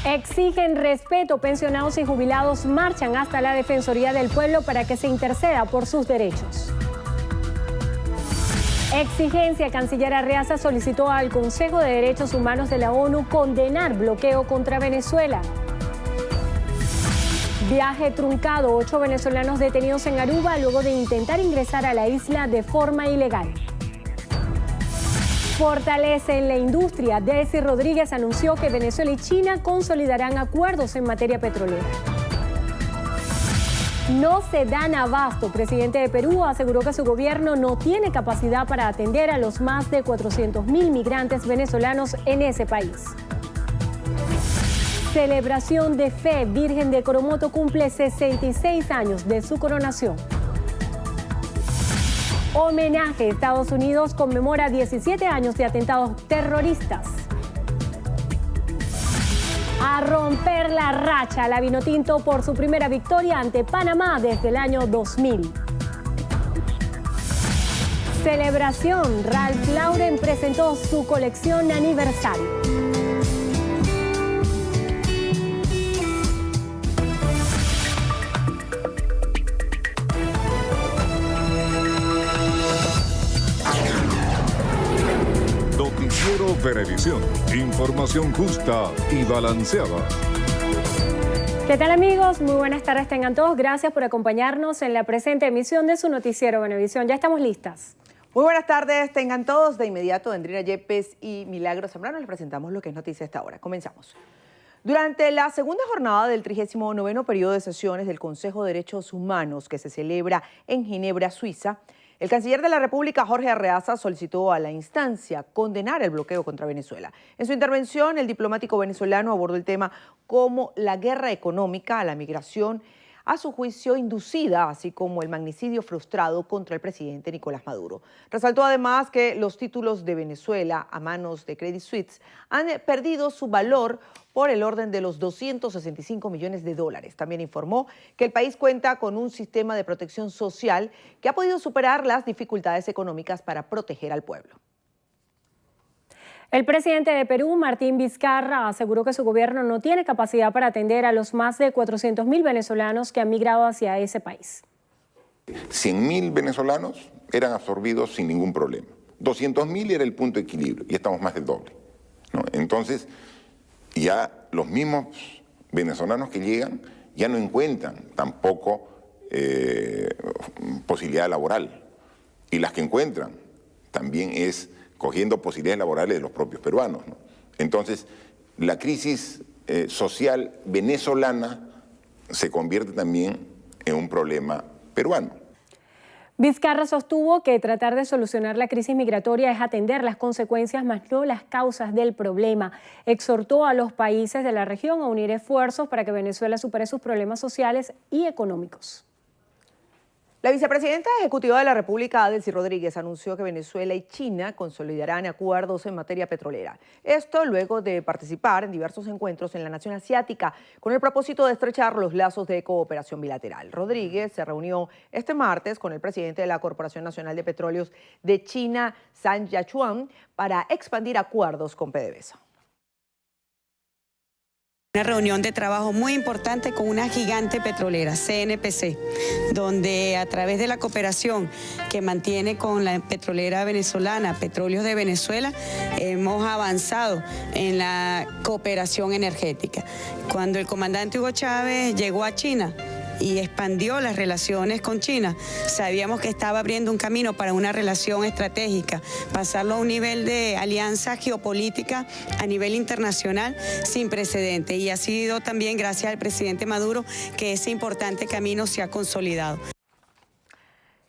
Exigen respeto. Pensionados y jubilados marchan hasta la Defensoría del Pueblo para que se interceda por sus derechos. Exigencia. Canciller Arreaza solicitó al Consejo de Derechos Humanos de la ONU condenar bloqueo contra Venezuela. Viaje truncado. 8 venezolanos detenidos en Aruba luego de intentar ingresar a la isla de forma ilegal. Fortalecen la industria. Delcy Rodríguez anunció que Venezuela y China consolidarán acuerdos en materia petrolera. No se dan abasto. Presidente de Perú aseguró que su gobierno no tiene capacidad para atender a los más de 400.000 migrantes venezolanos en ese país. Celebración de fe. Virgen de Coromoto cumple 66 años de su coronación. Homenaje. Estados Unidos conmemora 17 años de atentados terroristas. A romper la racha. La Vinotinto por su primera victoria ante Panamá desde el año 2000. Celebración. Ralph Lauren presentó su colección aniversario. Noticiero Venevisión. Información justa y balanceada. ¿Qué tal, amigos? Muy buenas tardes tengan todos. Gracias por acompañarnos en la presente emisión de su Noticiero Venevisión. Ya estamos listas. Muy buenas tardes tengan todos. De inmediato, Andrina Yepes y Milagros Zambrano les presentamos lo que es noticia a esta hora. Comenzamos. Durante la segunda jornada del 39º periodo de sesiones del Consejo de Derechos Humanos que se celebra en Ginebra, Suiza, el canciller de la República, Jorge Arreaza, solicitó a la instancia condenar el bloqueo contra Venezuela. En su intervención, el diplomático venezolano abordó el tema como la guerra económica, la migración, a su juicio inducida, así como el magnicidio frustrado contra el presidente Nicolás Maduro. Resaltó además que los títulos de Venezuela a manos de Credit Suisse han perdido su valor por el orden de los 265 millones de dólares. También informó que el país cuenta con un sistema de protección social que ha podido superar las dificultades económicas para proteger al pueblo. El presidente de Perú, Martín Vizcarra, aseguró que su gobierno no tiene capacidad para atender a los más de 400.000 venezolanos que han migrado hacia ese país. 100.000 venezolanos eran absorbidos sin ningún problema. 200.000 era el punto de equilibrio y estamos más del doble, ¿no? Entonces, ya los mismos venezolanos que llegan ya no encuentran tampoco posibilidad laboral. Y las que encuentran también es cogiendo posibilidades laborales de los propios peruanos, ¿no? Entonces, la crisis social venezolana se convierte también en un problema peruano. Vizcarra sostuvo que tratar de solucionar la crisis migratoria es atender las consecuencias más no las causas del problema. Exhortó a los países de la región a unir esfuerzos para que Venezuela supere sus problemas sociales y económicos. La vicepresidenta ejecutiva de la República, Delcy Rodríguez, anunció que Venezuela y China consolidarán acuerdos en materia petrolera. Esto luego de participar en diversos encuentros en la nación asiática con el propósito de estrechar los lazos de cooperación bilateral. Rodríguez se reunió este martes con el presidente de la Corporación Nacional de Petróleos de China, Zhang Yachuan, para expandir acuerdos con PDVSA. Una reunión de trabajo muy importante con una gigante petrolera, CNPC, donde a través de la cooperación que mantiene con la petrolera venezolana, Petróleos de Venezuela, hemos avanzado en la cooperación energética. Cuando el comandante Hugo Chávez llegó a China y expandió las relaciones con China, sabíamos que estaba abriendo un camino para una relación estratégica, pasarlo a un nivel de alianza geopolítica a nivel internacional sin precedentes. Y ha sido también gracias al presidente Maduro que ese importante camino se ha consolidado.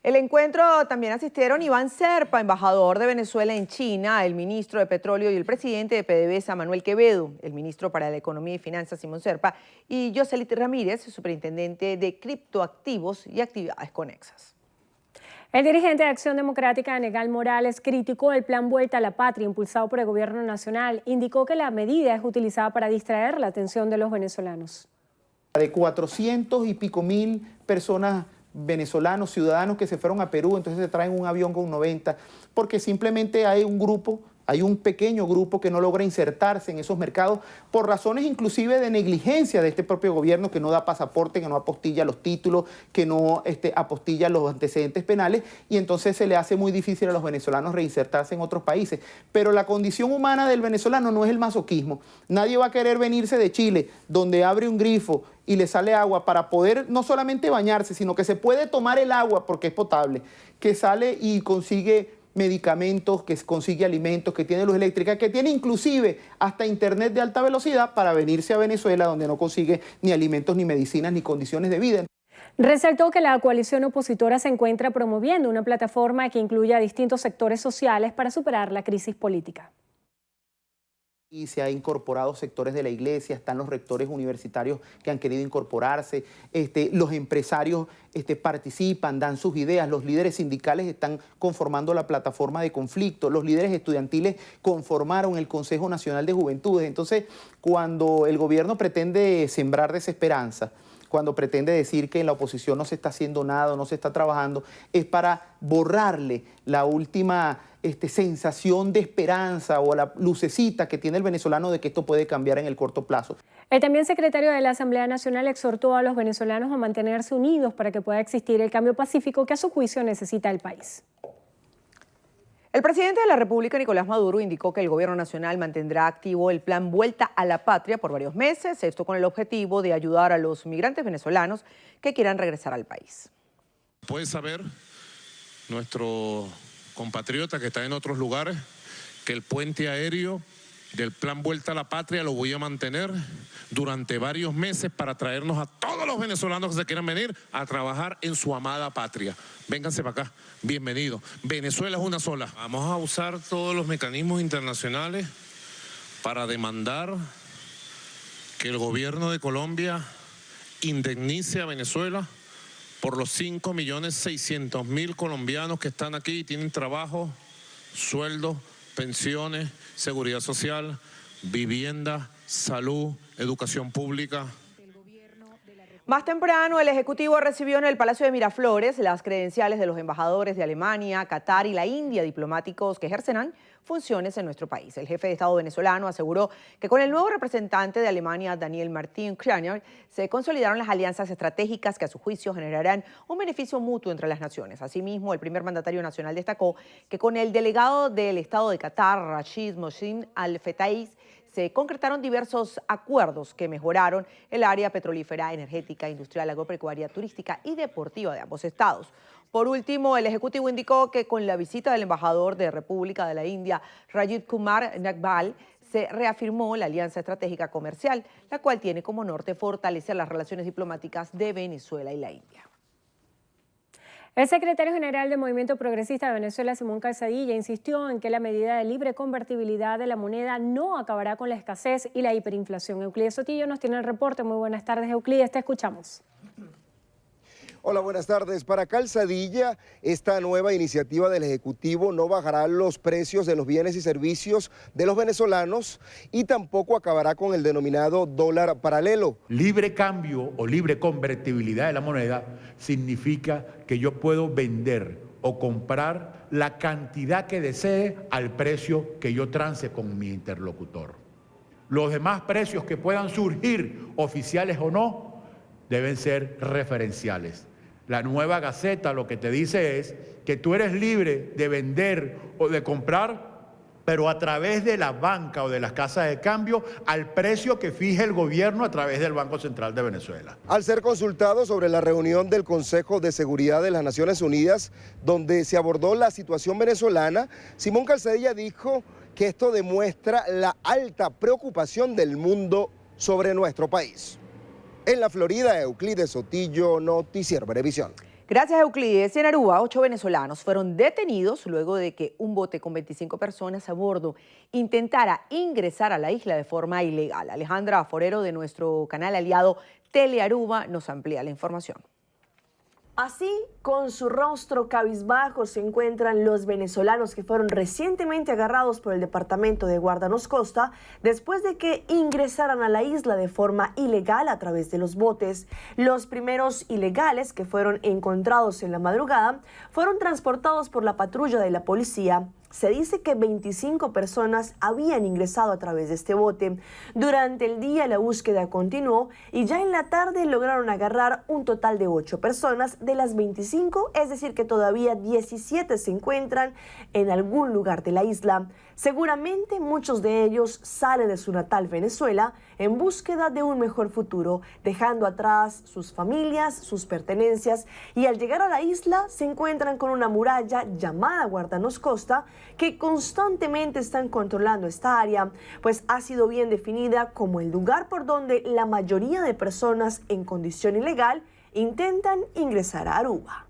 El encuentro también asistieron Iván Serpa, embajador de Venezuela en China, el ministro de Petróleo y el presidente de PDVSA, Manuel Quevedo, el ministro para la Economía y Finanzas, Simón Serpa, y Yoselit Ramírez, superintendente de criptoactivos y actividades conexas. El dirigente de Acción Democrática, Negal Morales, criticó el plan Vuelta a la Patria impulsado por el gobierno nacional. Indicó que la medida es utilizada para distraer la atención de los venezolanos. De 400 y pico mil personas venezolanos, ciudadanos que se fueron a Perú, entonces se traen un avión con 90, porque simplemente hay un grupo Hay un pequeño grupo que no logra insertarse en esos mercados por razones inclusive de negligencia de este propio gobierno, que no da pasaporte, que no apostilla los títulos, que no apostilla los antecedentes penales, y entonces se le hace muy difícil a los venezolanos reinsertarse en otros países. Pero la condición humana del venezolano no es el masoquismo. Nadie va a querer venirse de Chile, donde abre un grifo y le sale agua para poder no solamente bañarse, sino que se puede tomar el agua porque es potable, que sale y consigue medicamentos, que consigue alimentos, que tiene luz eléctrica, que tiene inclusive hasta internet de alta velocidad para venirse a Venezuela, donde no consigue ni alimentos, ni medicinas, ni condiciones de vida. Resaltó que la coalición opositora se encuentra promoviendo una plataforma que incluya a distintos sectores sociales para superar la crisis política. Y se han incorporado sectores de la iglesia, están los rectores universitarios que han querido incorporarse, los empresarios participan, dan sus ideas, los líderes sindicales están conformando la plataforma de conflicto, los líderes estudiantiles conformaron el Consejo Nacional de Juventudes. Entonces, cuando el gobierno pretende sembrar desesperanza, cuando pretende decir que en la oposición no se está haciendo nada, no se está trabajando, es para borrarle la última sensación de esperanza o la lucecita que tiene el venezolano de que esto puede cambiar en el corto plazo. El también secretario de la Asamblea Nacional exhortó a los venezolanos a mantenerse unidos para que pueda existir el cambio pacífico que a su juicio necesita el país. El presidente de la República, Nicolás Maduro, indicó que el gobierno nacional mantendrá activo el plan Vuelta a la Patria por varios meses, esto con el objetivo de ayudar a los migrantes venezolanos que quieran regresar al país. Puede saber nuestro compatriota que está en otros lugares que el puente aéreo del plan Vuelta a la Patria lo voy a mantener durante varios meses para traernos a todos los venezolanos que se quieran venir a trabajar en su amada patria. Vénganse para acá, bienvenidos. Venezuela es una sola. Vamos a usar todos los mecanismos internacionales para demandar que el gobierno de Colombia indemnice a Venezuela por los 5.600.000 colombianos que están aquí y tienen trabajo, sueldos, pensiones, seguridad social, vivienda, salud, educación pública. Más temprano, el Ejecutivo recibió en el Palacio de Miraflores las credenciales de los embajadores de Alemania, Qatar y la India, diplomáticos que ejercerán funciones en nuestro país. El jefe de Estado venezolano aseguró que con el nuevo representante de Alemania, Daniel Martin Krämer, se consolidaron las alianzas estratégicas que a su juicio generarán un beneficio mutuo entre las naciones. Asimismo, el primer mandatario nacional destacó que con el delegado del Estado de Qatar, Rashid Mohsin Al-Fetais, se concretaron diversos acuerdos que mejoraron el área petrolífera, energética, industrial, agropecuaria, turística y deportiva de ambos estados. Por último, el Ejecutivo indicó que con la visita del embajador de República de la India, Rajiv Kumar Nagval, se reafirmó la alianza estratégica comercial, la cual tiene como norte fortalecer las relaciones diplomáticas de Venezuela y la India. El secretario general del Movimiento Progresista de Venezuela, Simón Calzadilla, insistió en que la medida de libre convertibilidad de la moneda no acabará con la escasez y la hiperinflación. Euclides Sotillo nos tiene el reporte. Muy buenas tardes, Euclides, te escuchamos. Hola, buenas tardes. Para Calzadilla, esta nueva iniciativa del Ejecutivo no bajará los precios de los bienes y servicios de los venezolanos y tampoco acabará con el denominado dólar paralelo. Libre cambio o libre convertibilidad de la moneda significa que yo puedo vender o comprar la cantidad que desee al precio que yo trance con mi interlocutor. Los demás precios que puedan surgir, oficiales o no, deben ser referenciales. La nueva Gaceta lo que te dice es que tú eres libre de vender o de comprar, pero a través de la banca o de las casas de cambio al precio que fije el gobierno a través del Banco Central de Venezuela. Al ser consultado sobre la reunión del Consejo de Seguridad de las Naciones Unidas, donde se abordó la situación venezolana, Simón Calzadilla dijo que esto demuestra la alta preocupación del mundo sobre nuestro país. En la Florida, Euclides Sotillo, Noticiero Venevisión. Gracias, Euclides. En Aruba, 8 venezolanos fueron detenidos luego de que un bote con 25 personas a bordo intentara ingresar a la isla de forma ilegal. Alejandra Forero, de nuestro canal aliado Telearuba, nos amplía la información. Así, con su rostro cabizbajo, se encuentran los venezolanos que fueron recientemente agarrados por el Departamento de Guardanos Costa después de que ingresaran a la isla de forma ilegal a través de los botes. Los primeros ilegales que fueron encontrados en la madrugada fueron transportados por la patrulla de la policía Se dice que 25 personas habían ingresado a través de este bote. Durante el día la búsqueda continuó y ya en la tarde lograron agarrar un total de 8 personas de las 25, es decir que todavía 17 se encuentran en algún lugar de la isla. Seguramente muchos de ellos salen de su natal Venezuela en búsqueda de un mejor futuro, dejando atrás sus familias, sus pertenencias, y al llegar a la isla se encuentran con una muralla llamada Guardanos Costa, que constantemente están controlando esta área, pues ha sido bien definida como el lugar por donde la mayoría de personas en condición ilegal intentan ingresar a Aruba.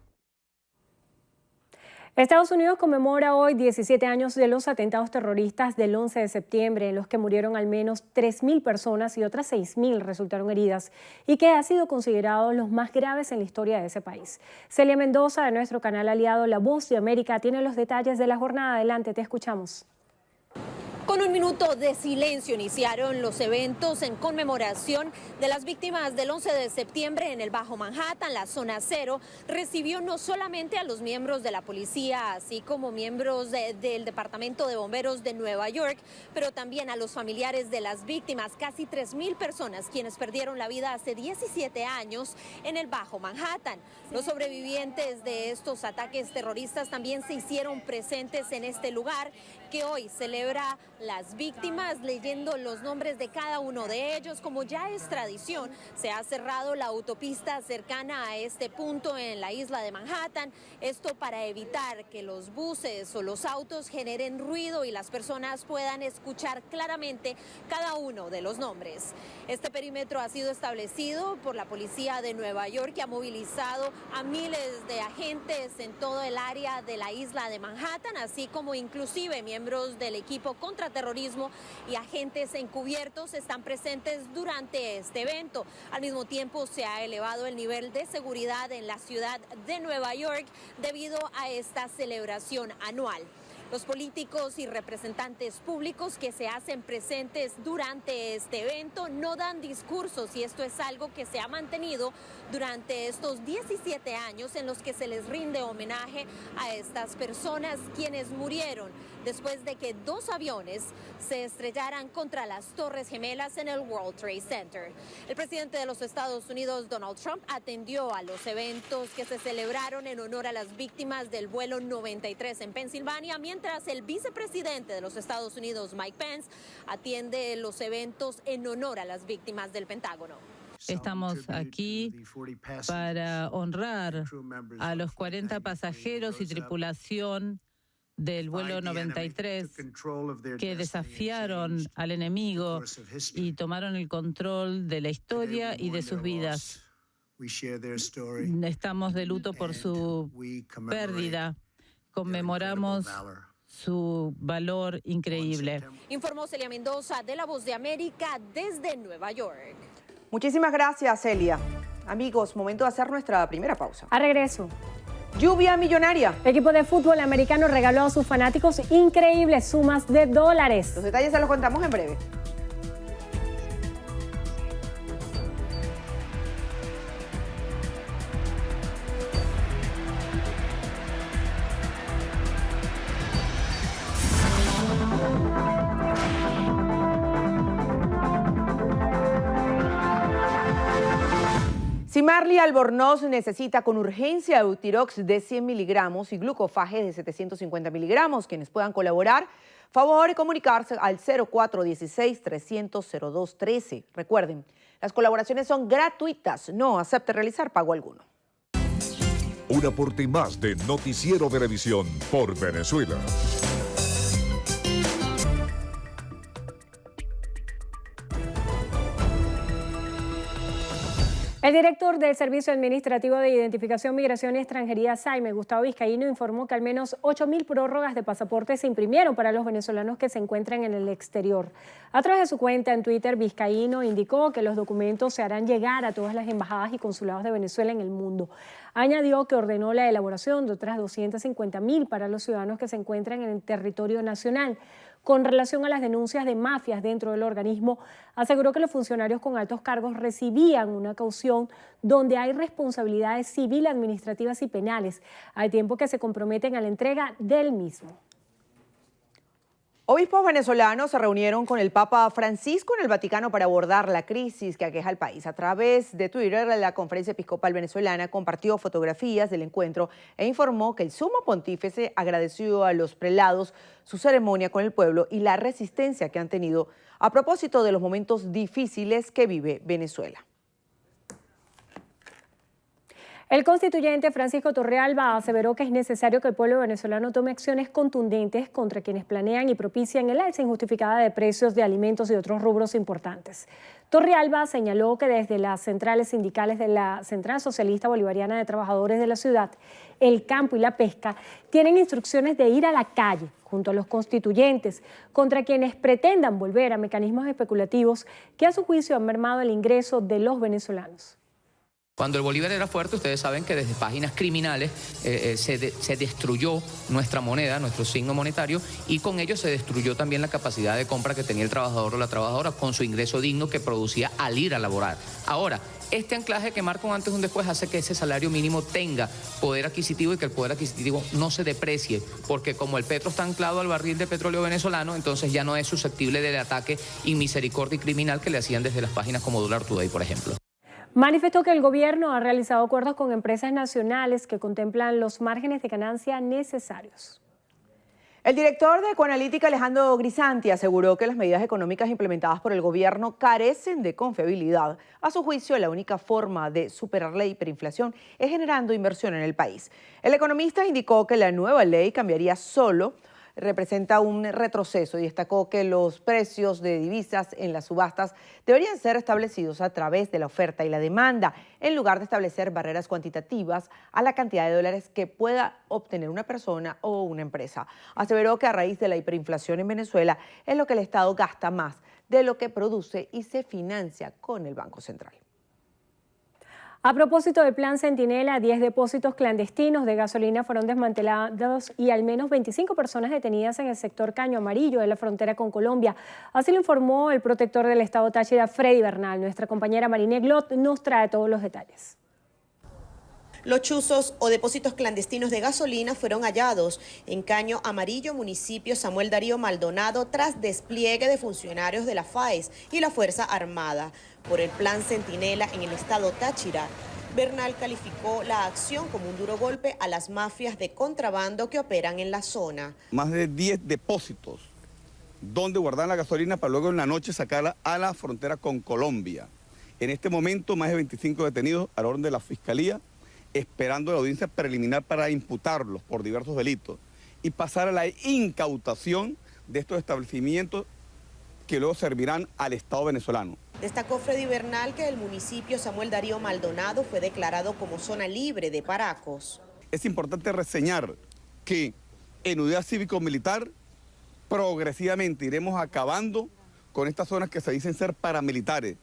Estados Unidos conmemora hoy 17 años de los atentados terroristas del 11 de septiembre, en los que murieron al menos 3.000 personas y otras 6.000 resultaron heridas, y que ha sido considerados los más graves en la historia de ese país. Celia Mendoza, de nuestro canal aliado La Voz de América, tiene los detalles de la jornada. Adelante, te escuchamos. Con un minuto de silencio iniciaron los eventos en conmemoración de las víctimas del 11 de septiembre en el Bajo Manhattan. La zona cero recibió no solamente a los miembros de la policía, así como miembros del Departamento de Bomberos de Nueva York, pero también a los familiares de las víctimas, casi 3.000 personas quienes perdieron la vida hace 17 años en el Bajo Manhattan. Los sobrevivientes de estos ataques terroristas también se hicieron presentes en este lugar, que hoy celebra las víctimas, leyendo los nombres de cada uno de ellos. Como ya es tradición, se ha cerrado la autopista cercana a este punto en la isla de Manhattan, esto para evitar que los buses o los autos generen ruido y las personas puedan escuchar claramente cada uno de los nombres. Este perímetro ha sido establecido por la policía de Nueva York, que ha movilizado a miles de agentes en todo el área de la isla de Manhattan, así como inclusive miembros del equipo contraterrorismo y agentes encubiertos están presentes durante este evento. Al mismo tiempo se ha elevado el nivel de seguridad en la ciudad de Nueva York debido a esta celebración anual. Los políticos y representantes públicos que se hacen presentes durante este evento no dan discursos, y esto es algo que se ha mantenido durante estos 17 años en los que se les rinde homenaje a estas personas quienes murieron después de que 2 aviones se estrellaran contra las Torres Gemelas en el World Trade Center. El presidente de los Estados Unidos, Donald Trump, atendió a los eventos que se celebraron en honor a las víctimas del vuelo 93 en Pensilvania, mientras el vicepresidente de los Estados Unidos, Mike Pence, atiende los eventos en honor a las víctimas del Pentágono. Estamos aquí para honrar a los 40 pasajeros y tripulación del vuelo 93 que desafiaron al enemigo y tomaron el control de la historia y de sus vidas. Estamos de luto por su pérdida. Conmemoramos su valor increíble. Informó Celia Mendoza, de La Voz de América, desde Nueva York. Muchísimas gracias, Celia. Amigos, momento de hacer nuestra primera pausa. A regreso. Lluvia millonaria. El equipo de fútbol americano regaló a sus fanáticos increíbles sumas de dólares. Los detalles se los contamos en breve. Si Marley Albornoz necesita con urgencia Eutirox de 100 miligramos y glucofages de 750 miligramos, quienes puedan colaborar, favor comunicarse al 0416-300-0213. Recuerden, las colaboraciones son gratuitas, no acepte realizar pago alguno. Un aporte más de Noticiero Venevisión por Venezuela. El director del Servicio Administrativo de Identificación, Migración y Extranjería, SAIME, Gustavo Vizcaíno, informó que al menos 8.000 prórrogas de pasaportes se imprimieron para los venezolanos que se encuentran en el exterior. A través de su cuenta en Twitter, Vizcaíno indicó que los documentos se harán llegar a todas las embajadas y consulados de Venezuela en el mundo. Añadió que ordenó la elaboración de otras 250.000 para los ciudadanos que se encuentran en el territorio nacional. Con relación a las denuncias de mafias dentro del organismo, aseguró que los funcionarios con altos cargos recibían una caución donde hay responsabilidades civiles, administrativas y penales, al tiempo que se comprometen a la entrega del mismo. Obispos venezolanos se reunieron con el Papa Francisco en el Vaticano para abordar la crisis que aqueja al país. A través de Twitter, la Conferencia Episcopal Venezolana compartió fotografías del encuentro e informó que el sumo pontífice agradeció a los prelados su ceremonia con el pueblo y la resistencia que han tenido a propósito de los momentos difíciles que vive Venezuela. El constituyente Francisco Torrealba aseveró que es necesario que el pueblo venezolano tome acciones contundentes contra quienes planean y propician el alza injustificada de precios de alimentos y otros rubros importantes. Torrealba señaló que desde las centrales sindicales de la Central Socialista Bolivariana de Trabajadores de la ciudad, el campo y la pesca tienen instrucciones de ir a la calle junto a los constituyentes contra quienes pretendan volver a mecanismos especulativos que a su juicio han mermado el ingreso de los venezolanos. Cuando el bolívar era fuerte, ustedes saben que desde páginas criminales se destruyó nuestra moneda, nuestro signo monetario, y con ello se destruyó también la capacidad de compra que tenía el trabajador o la trabajadora con su ingreso digno que producía al ir a laborar. Ahora, este anclaje que marca un antes y un después hace que ese salario mínimo tenga poder adquisitivo y que el poder adquisitivo no se deprecie, porque como el petro está anclado al barril de petróleo venezolano, entonces ya no es susceptible del ataque inmisericordia y criminal que le hacían desde las páginas como Dollar Today, por ejemplo. Manifestó que el gobierno ha realizado acuerdos con empresas nacionales que contemplan los márgenes de ganancia necesarios. El director de Ecoanalítica, Alejandro Grisanti, aseguró que las medidas económicas implementadas por el gobierno carecen de confiabilidad. A su juicio, la única forma de superar la hiperinflación es generando inversión en el país. El economista indicó que la nueva ley cambiaría solo representa un retroceso y destacó que los precios de divisas en las subastas deberían ser establecidos a través de la oferta y la demanda, en lugar de establecer barreras cuantitativas a la cantidad de dólares que pueda obtener una persona o una empresa. Aseveró que a raíz de la hiperinflación en Venezuela es lo que el Estado gasta más de lo que produce y se financia con el Banco Central. A propósito del plan Centinela, 10 depósitos clandestinos de gasolina fueron desmantelados y al menos 25 personas detenidas en el sector Caño Amarillo de la frontera con Colombia. Así lo informó el protector del Estado Táchira, Freddy Bernal. Nuestra compañera Marine Glot nos trae todos los detalles. Los chuzos o depósitos clandestinos de gasolina fueron hallados en Caño Amarillo, municipio Samuel Darío Maldonado, tras despliegue de funcionarios de la FAES y la Fuerza Armada. Por el plan Centinela en el estado Táchira, Bernal calificó la acción como un duro golpe a las mafias de contrabando que operan en la zona. Más de 10 depósitos donde guardan la gasolina para luego en la noche sacarla a la frontera con Colombia. En este momento, más de 25 detenidos a la orden de la Fiscalía, esperando la audiencia preliminar para imputarlos por diversos delitos y pasar a la incautación de estos establecimientos que luego servirán al Estado venezolano. Destacó Freddy Bernal que el municipio Samuel Darío Maldonado fue declarado como zona libre de paracos. Es importante reseñar que en unidad cívico-militar progresivamente iremos acabando con estas zonas que se dicen ser paramilitares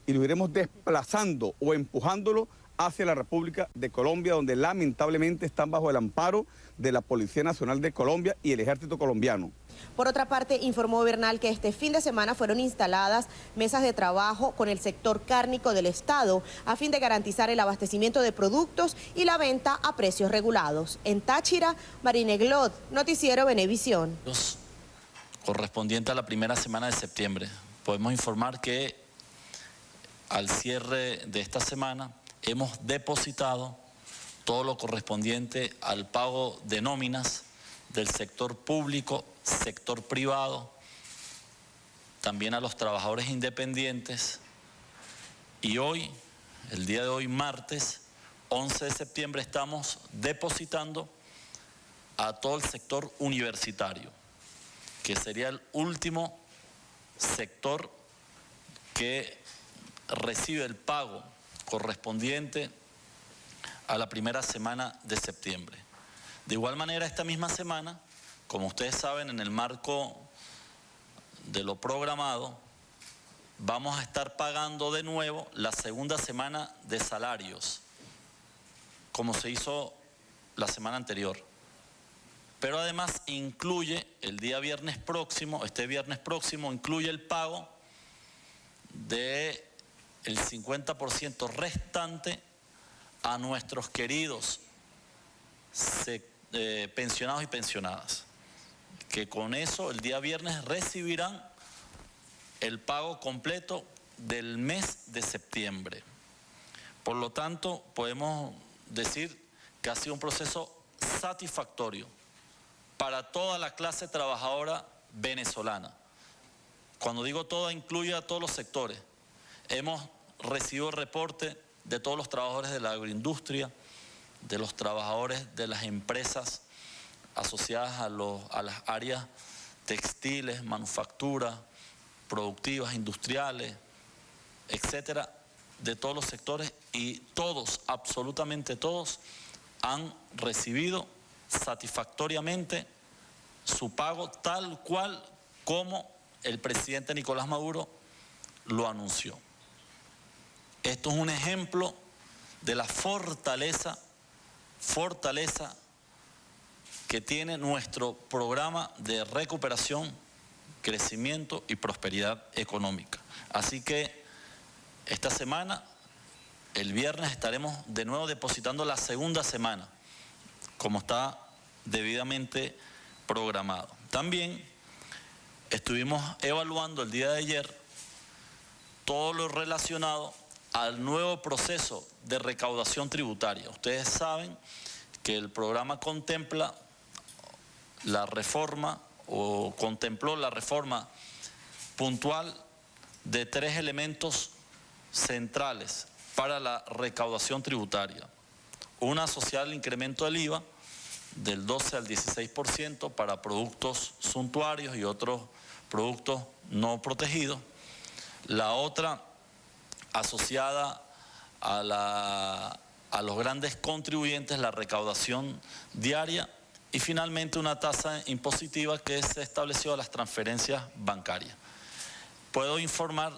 y lo iremos desplazando o empujándolo hacia la República de Colombia, donde lamentablemente están bajo el amparo de la Policía Nacional de Colombia y el Ejército colombiano. Por otra parte, informó Bernal que este fin de semana fueron instaladas mesas de trabajo con el sector cárnico del Estado a fin de garantizar el abastecimiento de productos y la venta a precios regulados. En Táchira, Marine Glot, Noticiero Venevisión. Correspondiente a la primera semana de septiembre, podemos informar que al cierre de esta semana hemos depositado todo lo correspondiente al pago de nóminas del sector público, sector privado, también a los trabajadores independientes. Y hoy, el día de hoy, martes 11 de septiembre, estamos depositando a todo el sector universitario, que sería el último sector que recibe el pago correspondiente a la primera semana de septiembre. De igual manera, esta misma semana, como ustedes saben, en el marco de lo programado, vamos a estar pagando de nuevo la segunda semana de salarios, como se hizo la semana anterior. Pero además incluye el día viernes próximo, este viernes próximo, incluye el pago del 50% restante a nuestros queridos pensionados y pensionadas, que con eso el día viernes recibirán el pago completo del mes de septiembre. Por lo tanto, podemos decir que ha sido un proceso satisfactorio para toda la clase trabajadora venezolana. Cuando digo toda, incluye a todos los sectores. Hemos recibido reporte de todos los trabajadores de la agroindustria, de los trabajadores de las empresas asociadas a las áreas textiles, manufactura, productivas, industriales, etcétera, de todos los sectores, y todos, absolutamente todos, han recibido satisfactoriamente su pago tal cual como el presidente Nicolás Maduro lo anunció. Esto es un ejemplo de la fortaleza que tiene nuestro programa de recuperación, crecimiento y prosperidad económica. Así que esta semana, el viernes, estaremos de nuevo depositando la segunda semana, como está debidamente programado. También estuvimos evaluando el día de ayer todo lo relacionado al nuevo proceso de recaudación tributaria. Ustedes saben que el programa contempla la reforma, o contempló la reforma puntual de 3 elementos centrales para la recaudación tributaria. Una asociada al incremento del IVA del 12 al 16% para productos suntuarios y otros productos no protegidos. La otra asociada a los grandes contribuyentes, la recaudación diaria, y finalmente una tasa impositiva que se estableció a las transferencias bancarias. Puedo informar,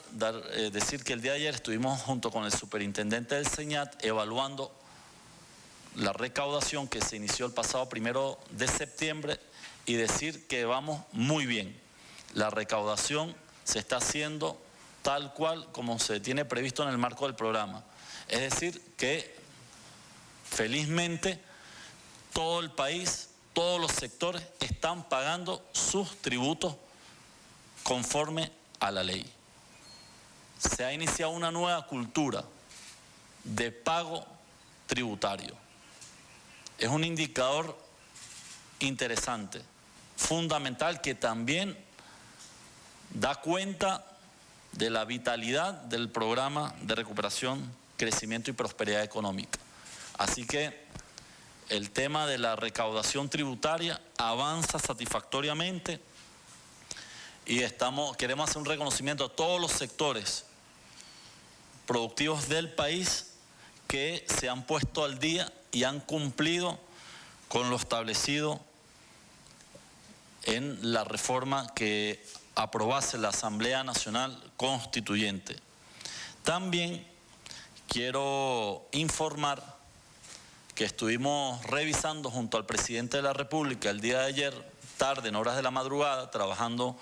decir que el día de ayer estuvimos junto con el superintendente del SEñAT evaluando la recaudación que se inició el pasado 1 de septiembre y decir que vamos muy bien. La recaudación se está haciendo tal cual como se tiene previsto en el marco del programa. Es decir, que felizmente todo el país, todos los sectores están pagando sus tributos conforme a la ley. Se ha iniciado una nueva cultura de pago tributario. Es un indicador interesante, fundamental, que también da cuenta de la vitalidad del programa de recuperación, crecimiento y prosperidad económica. Así que el tema de la recaudación tributaria avanza satisfactoriamente y queremos hacer un reconocimiento a todos los sectores productivos del país que se han puesto al día y han cumplido con lo establecido en la reforma que aprobase la Asamblea Nacional Constituyente. También quiero informar que estuvimos revisando junto al presidente de la República el día de ayer, tarde, en horas de la madrugada, trabajando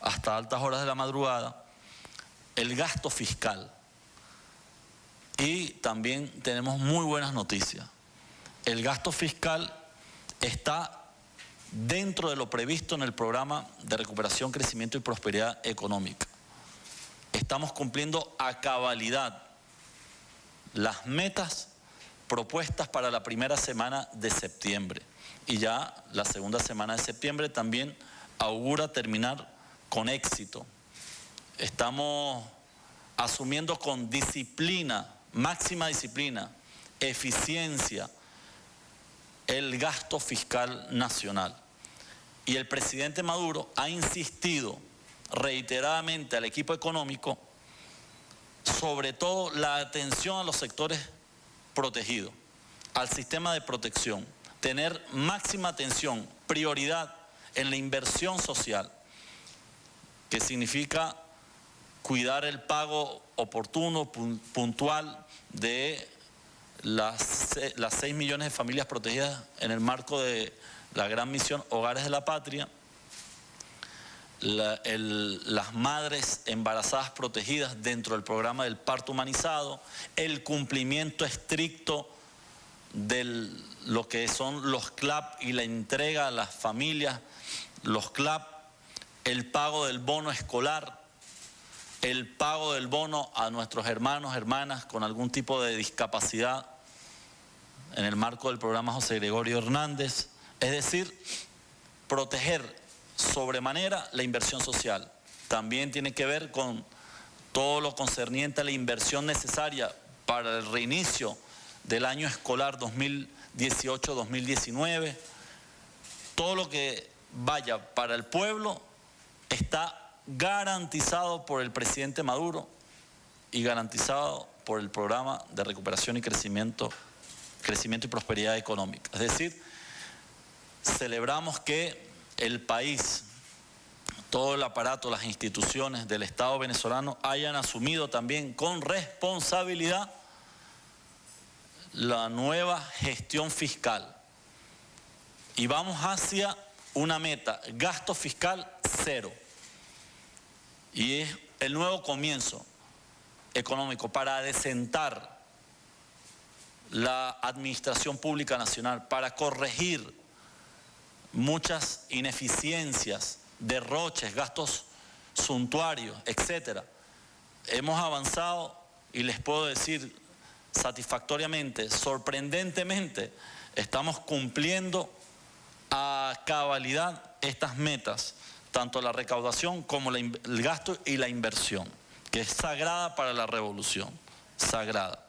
hasta altas horas de la madrugada, el gasto fiscal. Y también tenemos muy buenas noticias. El gasto fiscal está dentro de lo previsto en el programa de recuperación, crecimiento y prosperidad económica. Estamos cumpliendo a cabalidad las metas propuestas para la primera semana de septiembre. Y ya la segunda semana de septiembre también augura terminar con éxito. Estamos asumiendo con disciplina, máxima disciplina, eficiencia, el gasto fiscal nacional. Y el presidente Maduro ha insistido reiteradamente al equipo económico, sobre todo la atención a los sectores protegidos, al sistema de protección, tener máxima atención, prioridad en la inversión social, que significa cuidar el pago oportuno, puntual de las 6 millones de familias protegidas en el marco de la gran misión Hogares de la Patria, las madres embarazadas protegidas dentro del programa del parto humanizado, el cumplimiento estricto de lo que son los CLAP y la entrega a las familias los CLAP, el pago del bono escolar, el pago del bono a nuestros hermanos, hermanas con algún tipo de discapacidad en el marco del programa José Gregorio Hernández. Es decir, proteger sobremanera la inversión social. También tiene que ver con todo lo concerniente a la inversión necesaria para el reinicio del año escolar 2018-2019. Todo lo que vaya para el pueblo está garantizado por el presidente Maduro y garantizado por el programa de recuperación y crecimiento y prosperidad económica. Es decir, celebramos que el país, todo el aparato, las instituciones del Estado venezolano hayan asumido también con responsabilidad la nueva gestión fiscal. Y vamos hacia una meta, gasto fiscal cero. Y es el nuevo comienzo económico para adecentar la administración pública nacional, para corregir muchas ineficiencias, derroches, gastos suntuarios, etcétera. Hemos avanzado y les puedo decir satisfactoriamente, sorprendentemente, estamos cumpliendo a cabalidad estas metas, tanto la recaudación como el gasto y la inversión, que es sagrada para la revolución, sagrada.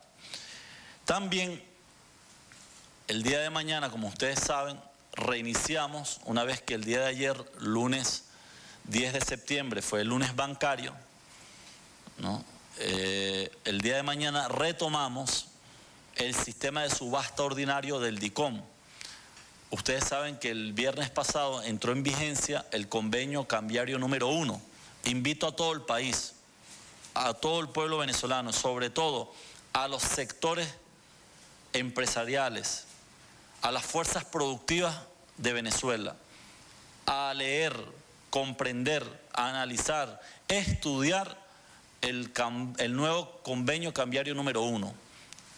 También el día de mañana, como ustedes saben, reiniciamos, una vez que el día de ayer, lunes 10 de septiembre, fue el lunes bancario, ¿no? El día de mañana retomamos el sistema de subasta ordinario del DICOM. Ustedes saben que el viernes pasado entró en vigencia el convenio cambiario número 1. Invito a todo el país, a todo el pueblo venezolano, sobre todo a los sectores empresariales, a las fuerzas productivas de Venezuela, a leer, comprender, a analizar, estudiar el nuevo convenio cambiario número 1,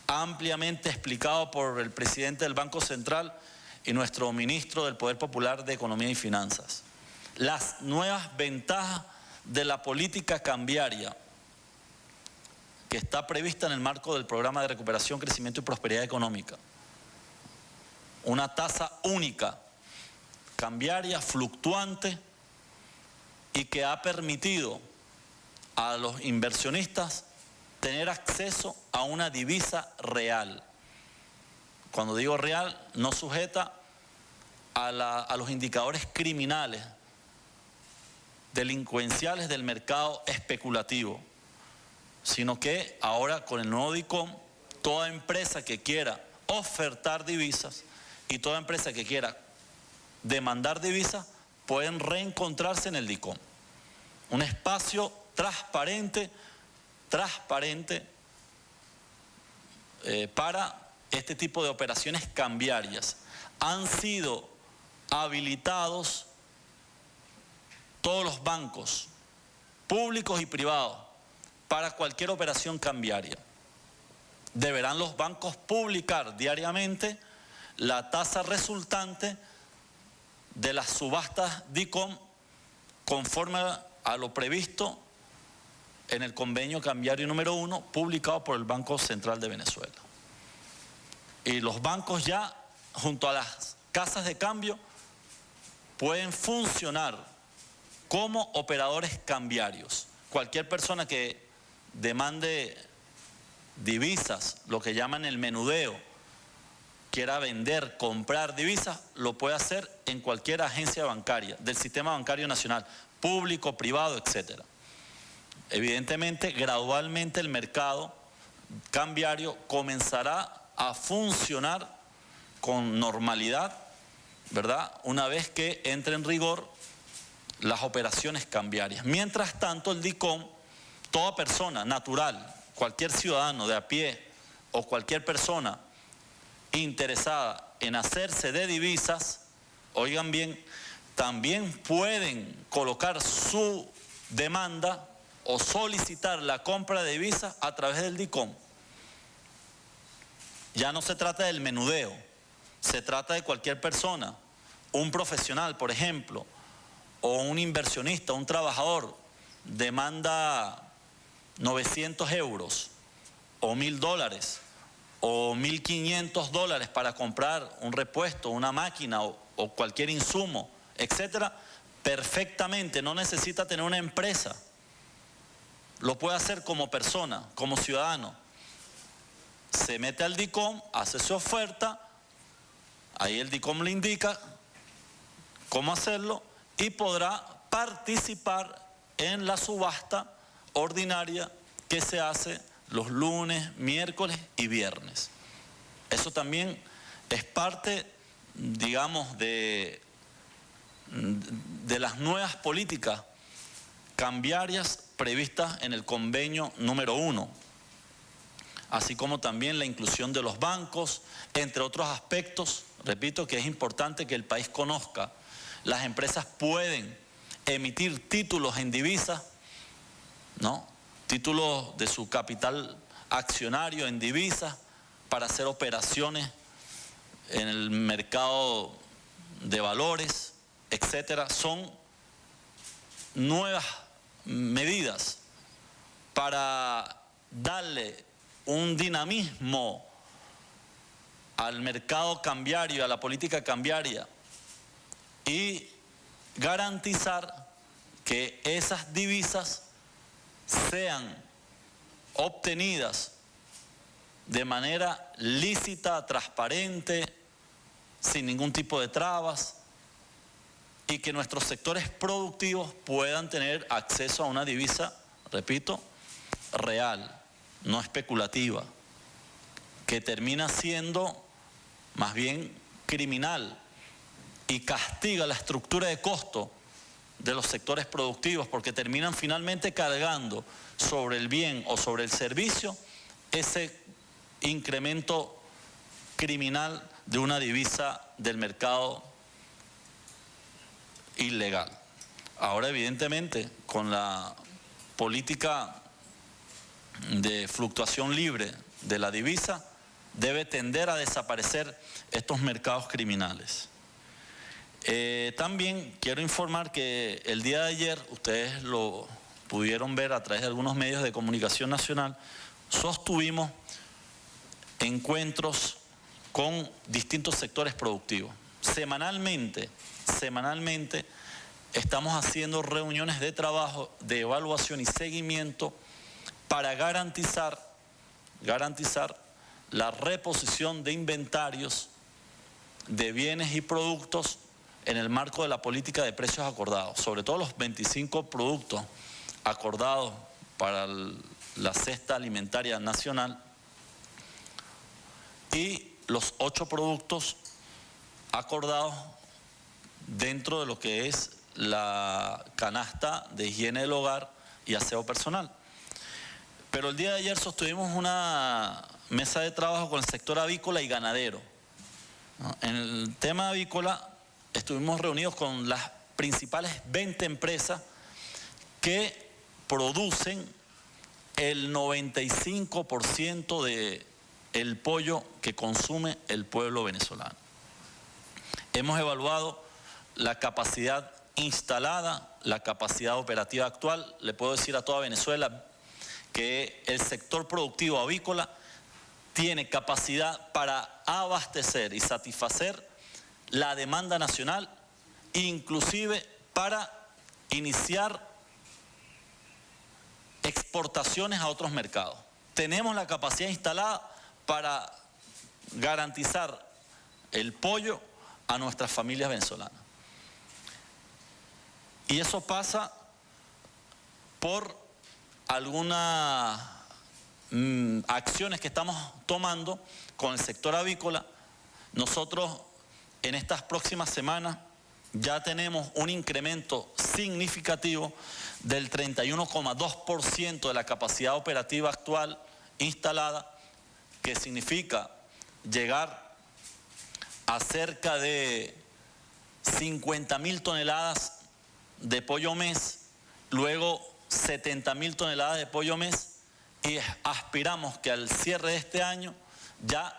ampliamente explicado por el presidente del Banco Central y nuestro ministro del Poder Popular de Economía y Finanzas. Las nuevas ventajas de la política cambiaria que está prevista en el marco del Programa de Recuperación, Crecimiento y Prosperidad Económica. Una tasa única, cambiaria, fluctuante, y que ha permitido a los inversionistas tener acceso a una divisa real. Cuando digo real, no sujeta a los indicadores criminales, delincuenciales del mercado especulativo, sino que ahora con el nuevo DICOM, toda empresa que quiera ofertar divisas y toda empresa que quiera demandar divisas pueden reencontrarse en el DICOM. Un espacio transparente para este tipo de operaciones cambiarias. Han sido habilitados todos los bancos, públicos y privados, para cualquier operación cambiaria. Deberán los bancos publicar diariamente la tasa resultante de las subastas DICOM conforme a lo previsto en el convenio cambiario número 1 publicado por el Banco Central de Venezuela. Y los bancos ya, junto a las casas de cambio, pueden funcionar como operadores cambiarios. Cualquier persona que demande divisas, lo que llaman el menudeo, quiera vender, comprar divisas, lo puede hacer en cualquier agencia bancaria del sistema bancario nacional, público, privado, etcétera. Evidentemente, gradualmente el mercado cambiario comenzará a funcionar con normalidad, ¿verdad?, una vez que entre en rigor las operaciones cambiarias. Mientras tanto, el DICOM, toda persona natural, cualquier ciudadano de a pie o cualquier persona interesada en hacerse de divisas, oigan bien, también pueden colocar su demanda o solicitar la compra de divisas a través del DICOM. Ya no se trata del menudeo, se trata de cualquier persona, un profesional, por ejemplo, o un inversionista, un trabajador, demanda 900 euros o $1.000 o $1.500 para comprar un repuesto, una máquina o cualquier insumo, etcétera, perfectamente, no necesita tener una empresa. Lo puede hacer como persona, como ciudadano. Se mete al DICOM, hace su oferta, ahí el DICOM le indica cómo hacerlo y podrá participar en la subasta ordinaria que se hace los lunes, miércoles y viernes. Eso también es parte, digamos, de las nuevas políticas cambiarias previstas en el convenio número 1, así como también la inclusión de los bancos, entre otros aspectos. Repito que es importante que el país conozca. Las empresas pueden emitir títulos en divisas, ¿no? Títulos de su capital accionario en divisas para hacer operaciones en el mercado de valores, etcétera. Son nuevas medidas para darle un dinamismo al mercado cambiario, a la política cambiaria y garantizar que esas divisas sean obtenidas de manera lícita, transparente, sin ningún tipo de trabas, y que nuestros sectores productivos puedan tener acceso a una divisa, repito, real, no especulativa, que termina siendo más bien criminal y castiga la estructura de costo de los sectores productivos, porque terminan finalmente cargando sobre el bien o sobre el servicio ese incremento criminal de una divisa del mercado ilegal. Ahora, evidentemente, con la política de fluctuación libre de la divisa, debe tender a desaparecer estos mercados criminales. También quiero informar que el día de ayer, ustedes lo pudieron ver a través de algunos medios de comunicación nacional, sostuvimos encuentros con distintos sectores productivos. Semanalmente estamos haciendo reuniones de trabajo, de evaluación y seguimiento para garantizar la reposición de inventarios de bienes y productos en el marco de la política de precios acordados, sobre todo los 25 productos acordados para la cesta alimentaria nacional y los 8 productos acordados dentro de lo que es la canasta de higiene del hogar y aseo personal. Pero el día de ayer sostuvimos una mesa de trabajo con el sector avícola y ganadero. En el tema avícola estuvimos reunidos con las principales 20 empresas que producen el 95% del pollo que consume el pueblo venezolano. Hemos evaluado la capacidad instalada, la capacidad operativa actual. Le puedo decir a toda Venezuela que el sector productivo avícola tiene capacidad para abastecer y satisfacer la demanda nacional, inclusive para iniciar exportaciones a otros mercados. Tenemos la capacidad instalada para garantizar el pollo a nuestras familias venezolanas. Y eso pasa por algunas acciones que estamos tomando con el sector avícola. Nosotros en estas próximas semanas ya tenemos un incremento significativo del 31,2% de la capacidad operativa actual instalada, que significa llegar a cerca de 50.000 toneladas de pollo mes, luego 70.000 toneladas de pollo mes, y aspiramos que al cierre de este año ya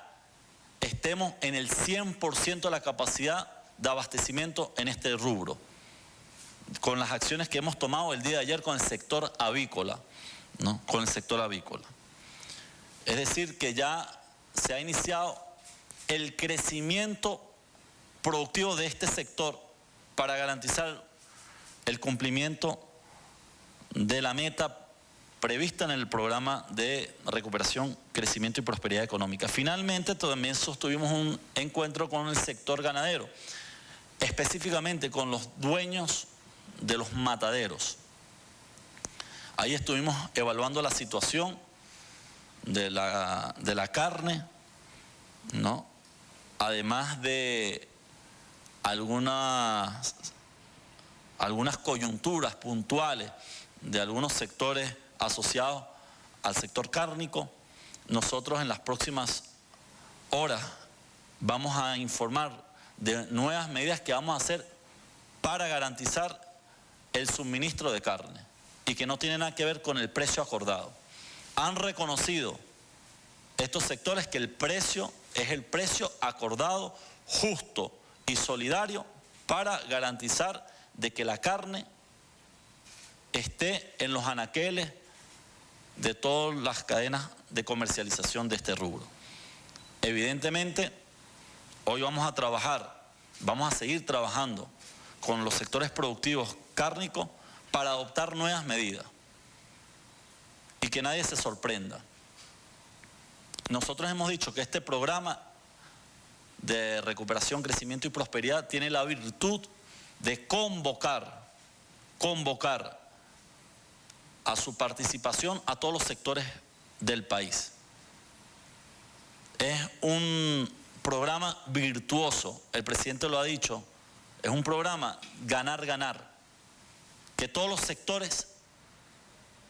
estemos en el 100% de la capacidad de abastecimiento en este rubro. con las acciones que hemos tomado el día de ayer con el sector avícola, ¿no? Con el sector avícola. Es decir, que ya se ha iniciado el crecimiento productivo de este sector para garantizar el cumplimiento de la meta prevista en el programa de recuperación, crecimiento y prosperidad económica. Finalmente, también sostuvimos un encuentro con el sector ganadero, específicamente con los dueños de los mataderos. Ahí estuvimos evaluando la situación de la carne, ¿no? Además de algunas coyunturas puntuales de algunos sectores asociados al sector cárnico. Nosotros en las próximas horas vamos a informar de nuevas medidas que vamos a hacer para garantizar el suministro de carne y que no tiene nada que ver con el precio acordado. Han reconocido estos sectores que el precio es el precio acordado, justo y solidario para garantizar de que la carne esté en los anaqueles de todas las cadenas de comercialización de este rubro. Evidentemente, hoy vamos a seguir trabajando con los sectores productivos cárnicos para adoptar nuevas medidas y que nadie se sorprenda. Nosotros hemos dicho que este programa de recuperación, crecimiento y prosperidad tiene la virtud de convocar a su participación a todos los sectores del país. Es un programa virtuoso, el presidente lo ha dicho, es un programa ganar-ganar, que todos los sectores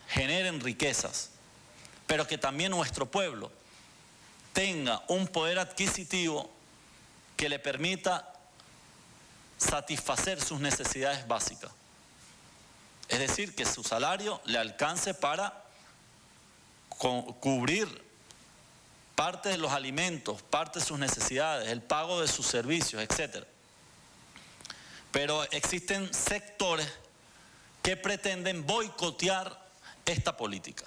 generen riquezas, pero que también nuestro pueblo tenga un poder adquisitivo que le permita satisfacer sus necesidades básicas. Es decir, que su salario le alcance para cubrir parte de los alimentos, parte de sus necesidades, el pago de sus servicios, etc. Pero existen sectores que pretenden boicotear esta política.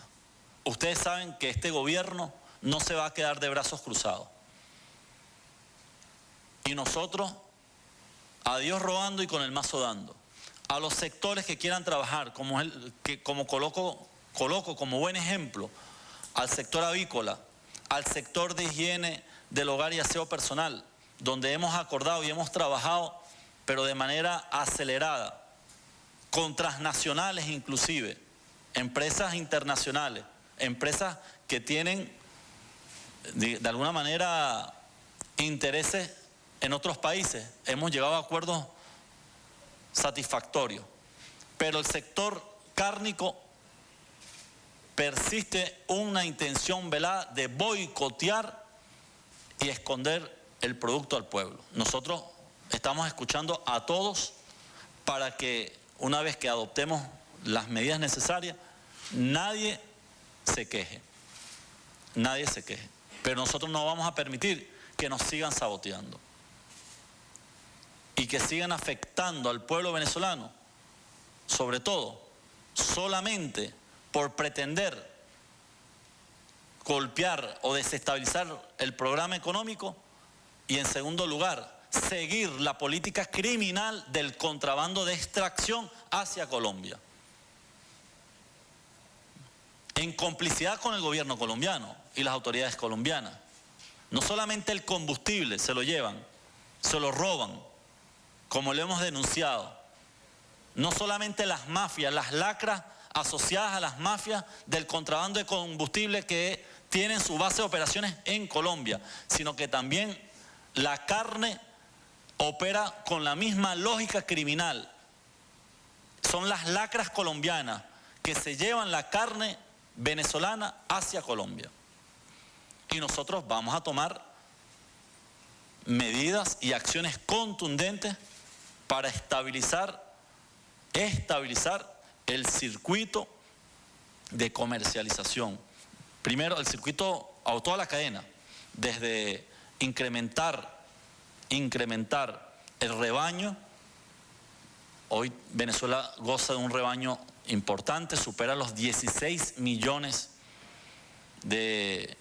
Ustedes saben que este gobierno no se va a quedar de brazos cruzados. Y nosotros, a Dios rogando y con el mazo dando, a los sectores que quieran trabajar, como coloco como buen ejemplo, al sector avícola, al sector de higiene del hogar y aseo personal, donde hemos acordado y hemos trabajado, pero de manera acelerada, con transnacionales inclusive, empresas internacionales, empresas que tienen de alguna manera intereses en otros países. Hemos llegado a acuerdos satisfactorios, pero el sector cárnico persiste una intención velada de boicotear y esconder el producto al pueblo. Nosotros estamos escuchando a todos para que una vez que adoptemos las medidas necesarias, nadie se queje, pero nosotros no vamos a permitir que nos sigan saboteando y que sigan afectando al pueblo venezolano, sobre todo, solamente por pretender golpear o desestabilizar el programa económico y, en segundo lugar, seguir la política criminal del contrabando de extracción hacia Colombia, en complicidad con el gobierno colombiano y las autoridades colombianas. No solamente el combustible se lo llevan, se lo roban, como lo hemos denunciado. No solamente las mafias, las lacras asociadas a las mafias del contrabando de combustible que tienen su base de operaciones en Colombia, sino que también la carne opera con la misma lógica criminal. Son las lacras colombianas que se llevan la carne venezolana hacia Colombia. Y nosotros vamos a tomar medidas y acciones contundentes para estabilizar el circuito de comercialización. Primero, el circuito a toda la cadena, desde incrementar el rebaño Hoy Venezuela goza de un rebaño importante, supera los 16 millones de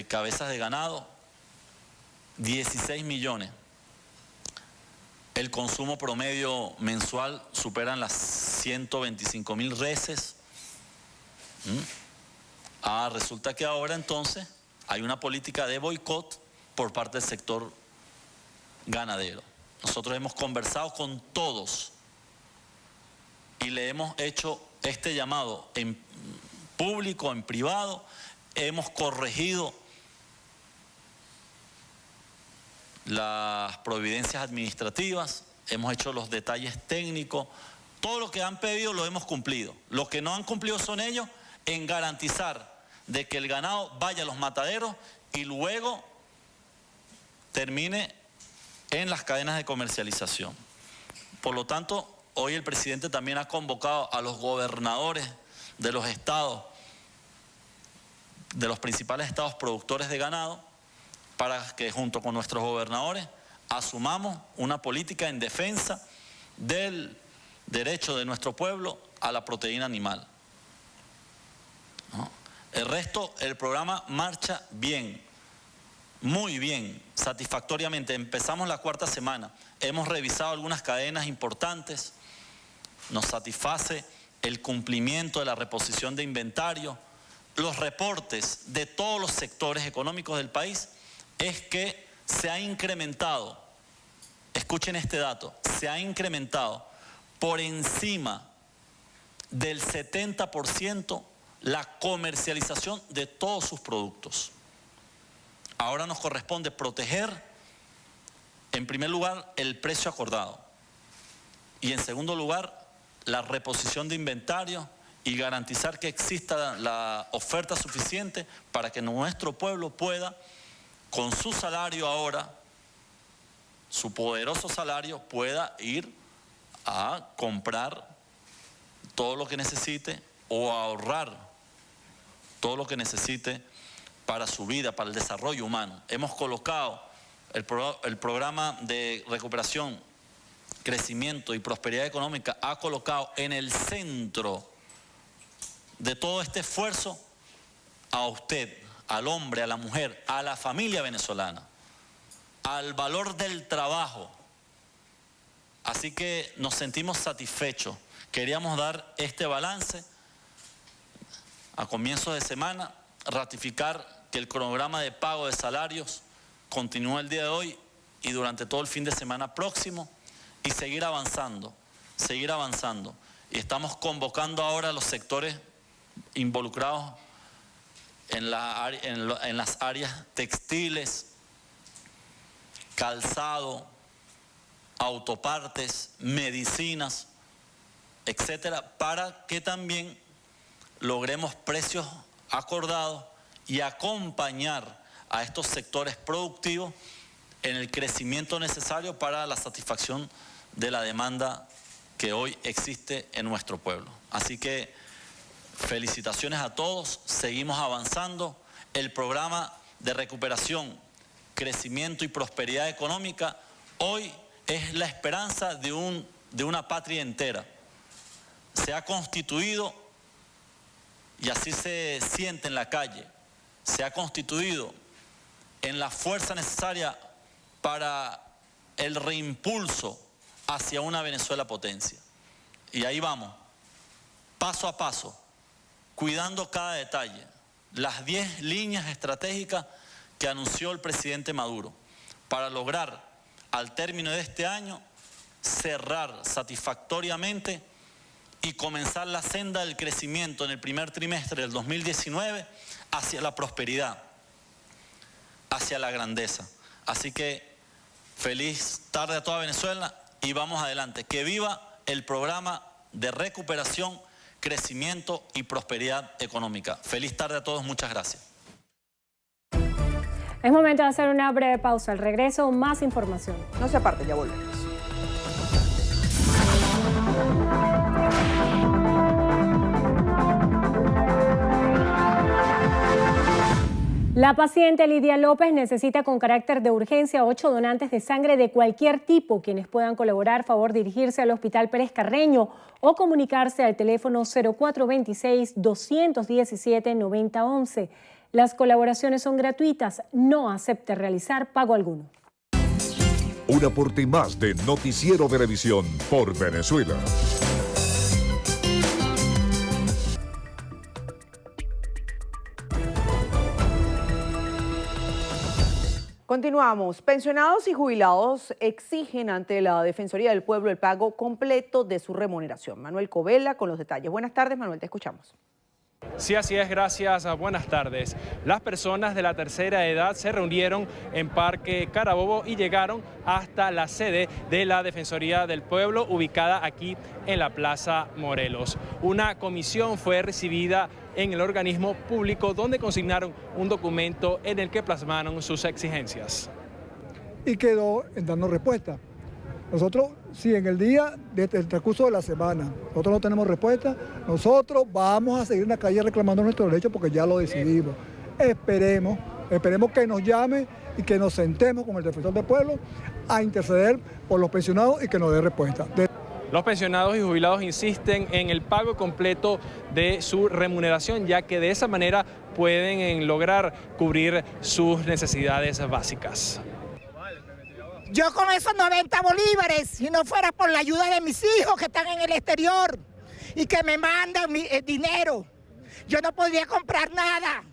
cabezas de ganado, 16 millones. El consumo promedio mensual supera las 125.000 reses. Resulta que ahora entonces hay una política de boicot por parte del sector ganadero. Nosotros hemos conversado con todos y le hemos hecho este llamado en público, en privado. Hemos corregido las providencias administrativas, hemos hecho los detalles técnicos, todo lo que han pedido lo hemos cumplido. Lo que no han cumplido son ellos en garantizar de que el ganado vaya a los mataderos y luego termine en las cadenas de comercialización. Por lo tanto, hoy el presidente también ha convocado a los gobernadores de los estados, de los principales estados productores de ganado, para que junto con nuestros gobernadores asumamos una política en defensa del derecho de nuestro pueblo a la proteína animal. ¿No? El resto, el programa marcha bien, muy bien, satisfactoriamente. Empezamos la 4ª semana, hemos revisado algunas cadenas importantes, nos satisface el cumplimiento de la reposición de inventario. Los reportes de todos los sectores económicos del país es que se ha incrementado, escuchen este dato, se ha incrementado por encima del 70% la comercialización de todos sus productos. Ahora nos corresponde proteger, en primer lugar, el precio acordado y en segundo lugar, la reposición de inventario y garantizar que exista la oferta suficiente para que nuestro pueblo pueda, con su salario ahora, su poderoso salario, pueda ir a comprar todo lo que necesite o a ahorrar todo lo que necesite para su vida, para el desarrollo humano. Hemos colocado el programa de recuperación, crecimiento y prosperidad económica, ha colocado en el centro de todo este esfuerzo a usted, al hombre, a la mujer, a la familia venezolana, al valor del trabajo. Así que nos sentimos satisfechos. Queríamos dar este balance a comienzos de semana, ratificar que el cronograma de pago de salarios continúa el día de hoy y durante todo el fin de semana próximo y seguir avanzando, seguir avanzando. Y estamos convocando ahora a los sectores involucrados en las áreas textiles, calzado, autopartes, medicinas, etcétera, para que también logremos precios acordados y acompañar a estos sectores productivos en el crecimiento necesario para la satisfacción de la demanda que hoy existe en nuestro pueblo. Así que felicitaciones a todos, seguimos avanzando. El programa de recuperación, crecimiento y prosperidad económica hoy es la esperanza de una patria entera. Se ha constituido, y así se siente en la calle, se ha constituido en la fuerza necesaria para el reimpulso hacia una Venezuela potencia. Y ahí vamos, paso a paso, cuidando cada detalle, las 10 líneas estratégicas que anunció el presidente Maduro para lograr al término de este año cerrar satisfactoriamente y comenzar la senda del crecimiento en el primer trimestre del 2019 hacia la prosperidad, hacia la grandeza. Así que feliz tarde a toda Venezuela y vamos adelante. Que viva el programa de recuperación, crecimiento y prosperidad económica. Feliz tarde a todos, muchas gracias. Es momento de hacer una breve pausa. Al regreso, más información. No se aparte, ya volvemos. La paciente Lidia López necesita con carácter de urgencia 8 donantes de sangre de cualquier tipo. Quienes puedan colaborar, favor dirigirse al Hospital Pérez Carreño o comunicarse al teléfono 0426-217-9011. Las colaboraciones son gratuitas, no acepte realizar pago alguno. Un aporte más de Noticiero Venevisión por Venezuela. Continuamos. Pensionados y jubilados exigen ante la Defensoría del Pueblo el pago completo de su remuneración. Manuel Covela con los detalles. Buenas tardes, Manuel, te escuchamos. Sí, así es, gracias, buenas tardes. Las personas de la tercera edad se reunieron en Parque Carabobo y llegaron hasta la sede de la Defensoría del Pueblo, ubicada aquí en la Plaza Morelos. Una comisión fue recibida en el organismo público donde consignaron un documento en el que plasmaron sus exigencias. Y quedó en darnos respuesta. Nosotros, si en el día, desde el transcurso de la semana, nosotros no tenemos respuesta, nosotros vamos a seguir en la calle reclamando nuestros derechos porque ya lo decidimos. Esperemos que nos llame y que nos sentemos con el defensor del pueblo a interceder por los pensionados y que nos dé respuesta. Los pensionados y jubilados insisten en el pago completo de su remuneración, ya que de esa manera pueden lograr cubrir sus necesidades básicas. Yo con esos 90 bolívares, si no fuera por la ayuda de mis hijos que están en el exterior y que me mandan dinero, yo no podría comprar nada.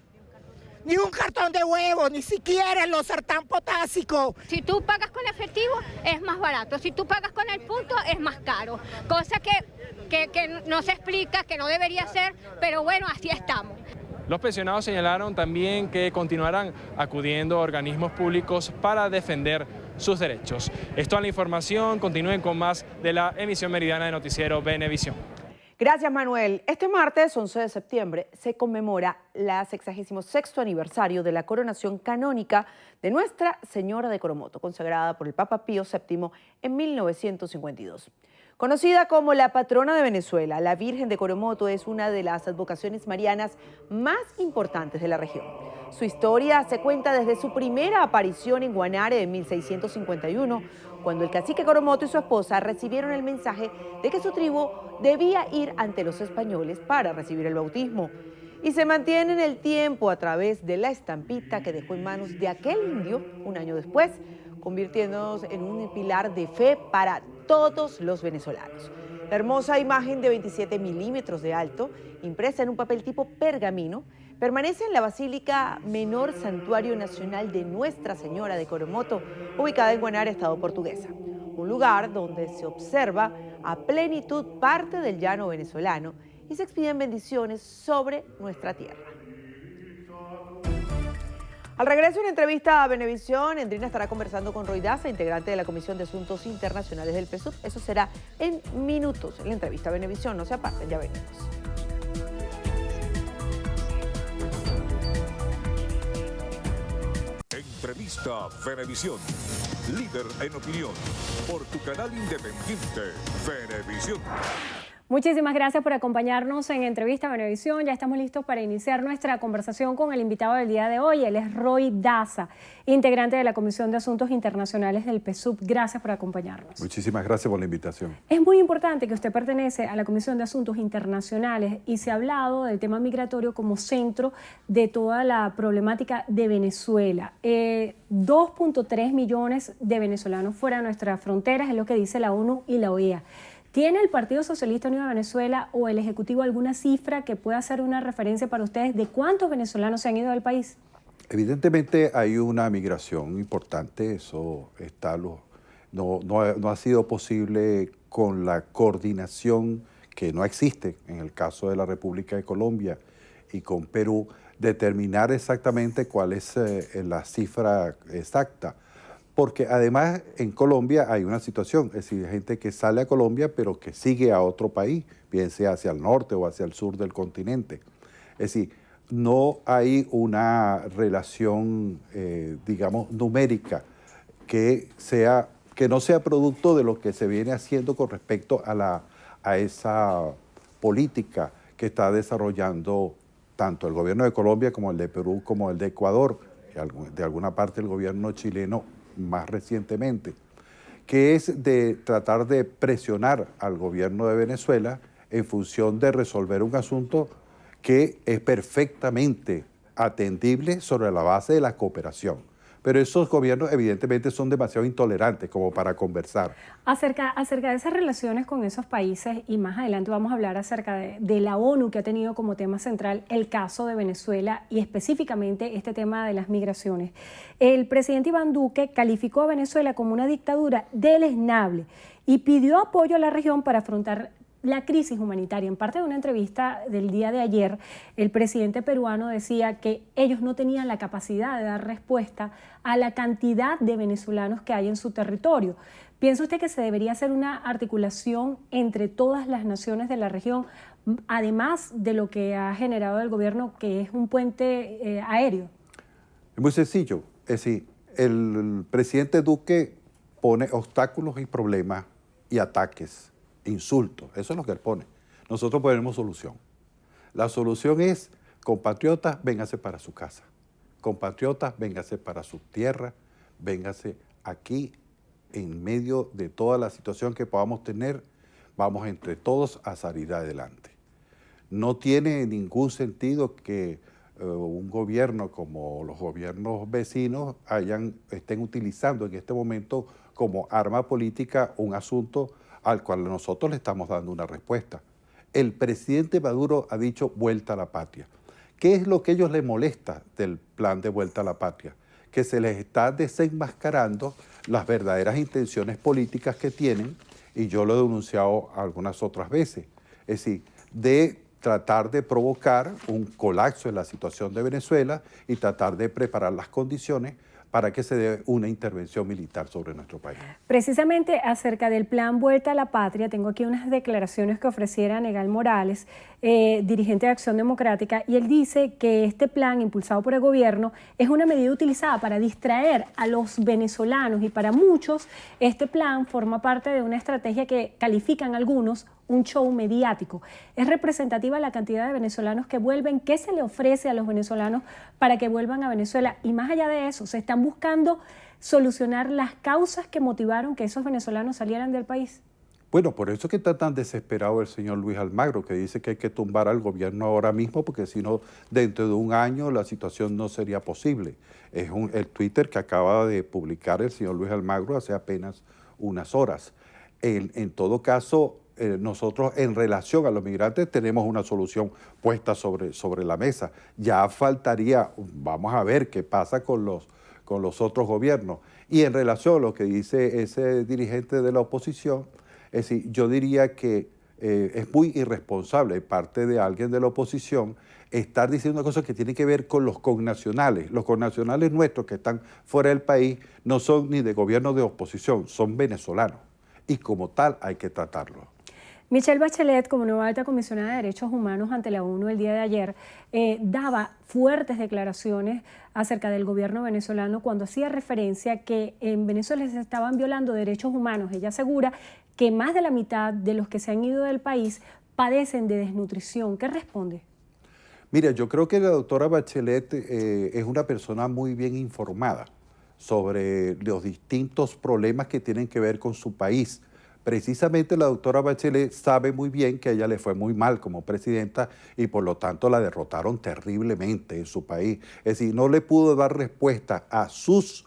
Ni un cartón de huevo, ni siquiera el losartán potásico. Si tú pagas con efectivo es más barato, si tú pagas con el punto es más caro. Cosa que no se explica, que no debería ser, pero bueno, así estamos. Los pensionados señalaron también que continuarán acudiendo a organismos públicos para defender sus derechos. Esto es la información, continúen con más de la emisión meridiana de Noticiero Venevisión. Gracias, Manuel. Este martes, 11 de septiembre, se conmemora el 66º aniversario de la coronación canónica de Nuestra Señora de Coromoto, consagrada por el Papa Pío VII en 1952. Conocida como la patrona de Venezuela, la Virgen de Coromoto es una de las advocaciones marianas más importantes de la región. Su historia se cuenta desde su primera aparición en Guanare en 1651, cuando el cacique Coromoto y su esposa recibieron el mensaje de que su tribu debía ir ante los españoles para recibir el bautismo. Y se mantiene en el tiempo a través de la estampita que dejó en manos de aquel indio un año después, convirtiéndonos en un pilar de fe para todos los venezolanos. La hermosa imagen de 27 milímetros de alto, impresa en un papel tipo pergamino, permanece en la Basílica Menor Santuario Nacional de Nuestra Señora de Coromoto, ubicada en Guanare, Estado Portuguesa, un lugar donde se observa a plenitud parte del llano venezolano y se expiden bendiciones sobre nuestra tierra. Al regreso de una entrevista a Venevisión, Endrina estará conversando con Roy Daza, integrante de la Comisión de Asuntos Internacionales del PSUV. Eso será en minutos en la entrevista a Venevisión. No se aparten, ya venimos. Entrevista Venevisión. Líder en opinión. Por tu canal independiente, Venevisión. Muchísimas gracias por acompañarnos en Entrevista Venevisión. Ya estamos listos para iniciar nuestra conversación con el invitado del día de hoy. Él es Roy Daza, integrante de la Comisión de Asuntos Internacionales del PSUV. Gracias por acompañarnos. Muchísimas gracias por la invitación. Es muy importante que usted pertenece a la Comisión de Asuntos Internacionales y se ha hablado del tema migratorio como centro de toda la problemática de Venezuela. 2.3 millones de venezolanos fuera de nuestras fronteras, es lo que dice la ONU y la OEA. ¿Tiene el Partido Socialista Unido de Venezuela o el Ejecutivo alguna cifra que pueda ser una referencia para ustedes de cuántos venezolanos se han ido del país? Evidentemente hay una migración importante, eso está no ha sido posible con la coordinación que no existe en el caso de la República de Colombia y con Perú, determinar exactamente cuál es la cifra exacta. Porque además en Colombia hay una situación, es decir, hay gente que sale a Colombia pero que sigue a otro país, bien sea hacia el norte o hacia el sur del continente. Es decir, no hay una relación, digamos, numérica que no sea producto de lo que se viene haciendo con respecto a esa política que está desarrollando tanto el gobierno de Colombia como el de Perú, como el de Ecuador, de alguna parte el gobierno chileno más recientemente, que es de tratar de presionar al gobierno de Venezuela en función de resolver un asunto que es perfectamente atendible sobre la base de la cooperación. Pero esos gobiernos evidentemente son demasiado intolerantes como para conversar. Acerca de esas relaciones con esos países, y más adelante vamos a hablar acerca de la ONU, que ha tenido como tema central el caso de Venezuela y específicamente este tema de las migraciones. El presidente Iván Duque calificó a Venezuela como una dictadura deleznable y pidió apoyo a la región para afrontar la crisis humanitaria. En parte de una entrevista del día de ayer, el presidente peruano decía que ellos no tenían la capacidad de dar respuesta a la cantidad de venezolanos que hay en su territorio. ¿Piensa usted que se debería hacer una articulación entre todas las naciones de la región, además de lo que ha generado el gobierno, que es un puente aéreo? Es muy sencillo. Es decir, el presidente Duque pone obstáculos y problemas y ataques, insultos. Eso es lo que él pone. Nosotros ponemos solución. La solución es: compatriotas, véngase para su casa. Compatriotas, véngase para su tierra. Véngase aquí, en medio de toda la situación que podamos tener, vamos entre todos a salir adelante. No tiene ningún sentido que un gobierno como los gobiernos vecinos estén utilizando en este momento como arma política un asunto al cual nosotros le estamos dando una respuesta. El presidente Maduro ha dicho vuelta a la patria. ¿Qué es lo que a ellos les molesta del plan de vuelta a la patria? Que se les está desenmascarando las verdaderas intenciones políticas que tienen, y yo lo he denunciado algunas otras veces. Es decir, de tratar de provocar un colapso en la situación de Venezuela y tratar de preparar las condiciones para que se dé una intervención militar sobre nuestro país. Precisamente acerca del plan Vuelta a la Patria, tengo aquí unas declaraciones que ofreciera Negal Morales, dirigente de Acción Democrática, y él dice que este plan impulsado por el gobierno es una medida utilizada para distraer a los venezolanos, y para muchos este plan forma parte de una estrategia que califican algunos un show mediático. ¿Es representativa la cantidad de venezolanos que vuelven? ¿Qué se le ofrece a los venezolanos para que vuelvan a Venezuela? Y más allá de eso, ¿se están buscando solucionar las causas que motivaron que esos venezolanos salieran del país? Bueno, por eso es que está tan desesperado el señor Luis Almagro, que dice que hay que tumbar al gobierno ahora mismo, porque si no, dentro de un año la situación no sería posible. Es el Twitter que acaba de publicar el señor Luis Almagro hace apenas unas horas. En todo caso, nosotros en relación a los migrantes tenemos una solución puesta sobre la mesa. Ya faltaría, vamos a ver qué pasa con los otros gobiernos. Y en relación a lo que dice ese dirigente de la oposición, es decir, yo diría que es muy irresponsable de parte de alguien de la oposición estar diciendo cosas que tienen que ver con los connacionales. Los connacionales nuestros que están fuera del país no son ni de gobierno de oposición, son venezolanos. Y como tal hay que tratarlos. Michelle Bachelet, como nueva alta comisionada de Derechos Humanos ante la ONU el día de ayer, daba fuertes declaraciones acerca del gobierno venezolano cuando hacía referencia que en Venezuela se estaban violando derechos humanos. Ella asegura que más de la mitad de los que se han ido del país padecen de desnutrición. ¿Qué responde? Mira, yo creo que la doctora Bachelet es una persona muy bien informada sobre los distintos problemas que tienen que ver con su país. Precisamente la doctora Bachelet sabe muy bien que a ella le fue muy mal como presidenta y por lo tanto la derrotaron terriblemente en su país. Es decir, no le pudo dar respuesta a sus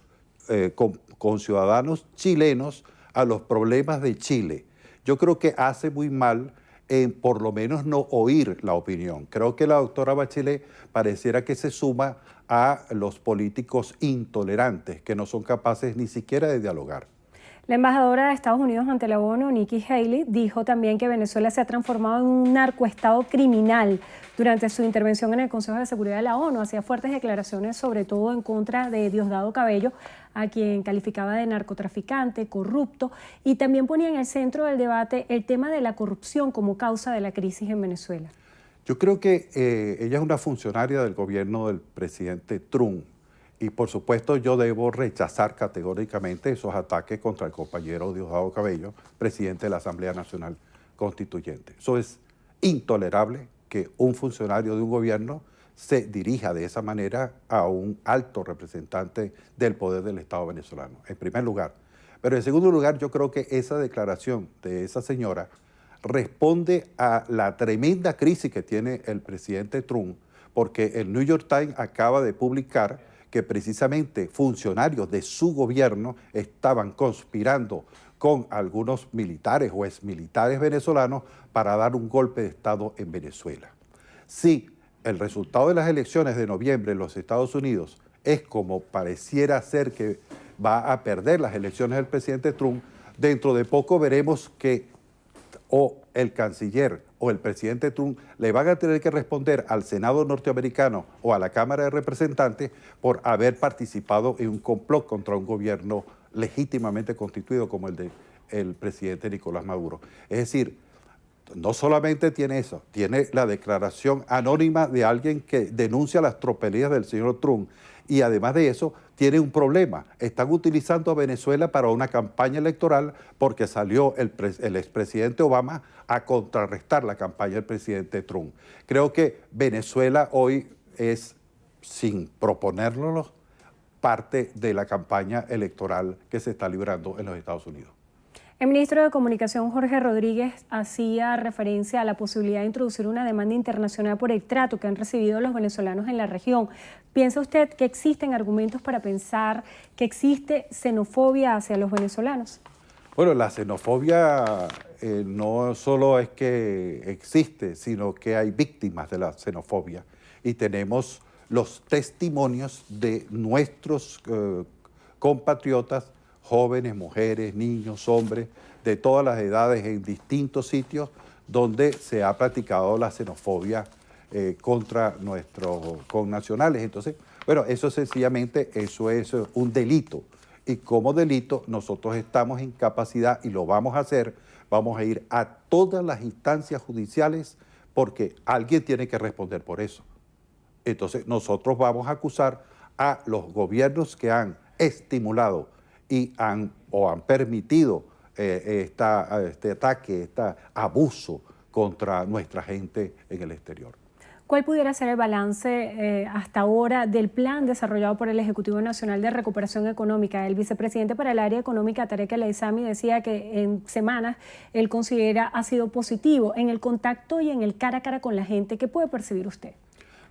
conciudadanos chilenos a los problemas de Chile. Yo creo que hace muy mal en por lo menos no oír la opinión. Creo que la doctora Bachelet pareciera que se suma a los políticos intolerantes que no son capaces ni siquiera de dialogar. La embajadora de Estados Unidos ante la ONU, Nikki Haley, dijo también que Venezuela se ha transformado en un narcoestado criminal. Durante su intervención en el Consejo de Seguridad de la ONU, hacía fuertes declaraciones, sobre todo en contra de Diosdado Cabello, a quien calificaba de narcotraficante, corrupto, y también ponía en el centro del debate el tema de la corrupción como causa de la crisis en Venezuela. Yo creo que ella es una funcionaria del gobierno del presidente Trump. Y por supuesto yo debo rechazar categóricamente esos ataques contra el compañero Diosdado Cabello, presidente de la Asamblea Nacional Constituyente. Eso es intolerable, que un funcionario de un gobierno se dirija de esa manera a un alto representante del poder del Estado venezolano, en primer lugar. Pero en segundo lugar, yo creo que esa declaración de esa señora responde a la tremenda crisis que tiene el presidente Trump, porque el New York Times acaba de publicar que precisamente funcionarios de su gobierno estaban conspirando con algunos militares o exmilitares venezolanos para dar un golpe de Estado en Venezuela. Si el resultado de las elecciones de noviembre en los Estados Unidos es como pareciera ser que va a perder las elecciones del presidente Trump, dentro de poco veremos que o el canciller o el presidente Trump le van a tener que responder al Senado norteamericano o a la Cámara de Representantes por haber participado en un complot contra un gobierno legítimamente constituido como el del presidente Nicolás Maduro. Es decir, no solamente tiene eso, tiene la declaración anónima de alguien que denuncia las tropelías del señor Trump y además de eso tiene un problema. Están utilizando a Venezuela para una campaña electoral porque salió el expresidente Obama a contrarrestar la campaña del presidente Trump. Creo que Venezuela hoy es, sin proponerlo, parte de la campaña electoral que se está librando en los Estados Unidos. El ministro de Comunicación, Jorge Rodríguez, hacía referencia a la posibilidad de introducir una demanda internacional por el trato que han recibido los venezolanos en la región. ¿Piensa usted que existen argumentos para pensar que existe xenofobia hacia los venezolanos? Bueno, la xenofobia no solo es que existe, sino que hay víctimas de la xenofobia. Y tenemos los testimonios de nuestros compatriotas, jóvenes, mujeres, niños, hombres, de todas las edades en distintos sitios donde se ha practicado la xenofobia contra nuestros connacionales. Entonces, bueno, eso sencillamente, eso es un delito. Y como delito nosotros estamos en capacidad, y lo vamos a hacer, vamos a ir a todas las instancias judiciales porque alguien tiene que responder por eso. Entonces nosotros vamos a acusar a los gobiernos que han estimulado y han permitido este ataque, este abuso contra nuestra gente en el exterior. ¿Cuál pudiera ser el balance hasta ahora del plan desarrollado por el Ejecutivo Nacional de Recuperación Económica? El vicepresidente para el área económica, Tarek El Aissami, decía que en semanas él considera ha sido positivo en el contacto y en el cara a cara con la gente. ¿Qué puede percibir usted?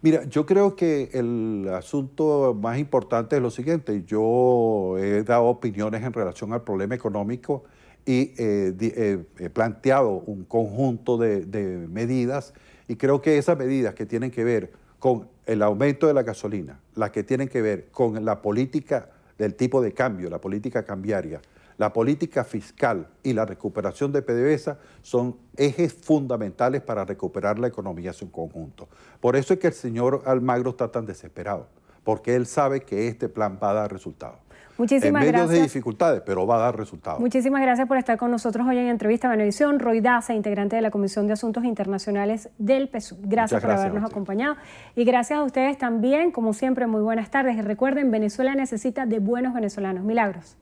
Mira, yo creo que el asunto más importante es lo siguiente. Yo he dado opiniones en relación al problema económico y he planteado un conjunto de medidas, y creo que esas medidas que tienen que ver con el aumento de la gasolina, las que tienen que ver con la política del tipo de cambio, la política cambiaria, la política fiscal y la recuperación de PDVSA son ejes fundamentales para recuperar la economía en su conjunto. Por eso es que el señor Almagro está tan desesperado, porque él sabe que este plan va a dar resultados. Muchísimas en medio gracias. de dificultades, pero va a dar resultados. Muchísimas gracias por estar con nosotros hoy en Entrevista a Venevisión. Roy Daza, integrante de la Comisión de Asuntos Internacionales del PSUV. Gracias por habernos acompañado. Y gracias a ustedes también, como siempre, muy buenas tardes. Y recuerden, Venezuela necesita de buenos venezolanos. Milagros.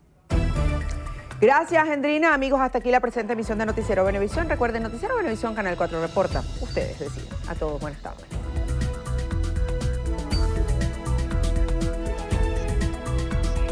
Gracias, Gendrina. Amigos, hasta aquí la presente emisión de Noticiero Venevisión. Recuerden, Noticiero Venevisión, Canal 4 Reporta. Ustedes deciden. A todos, buenas tardes.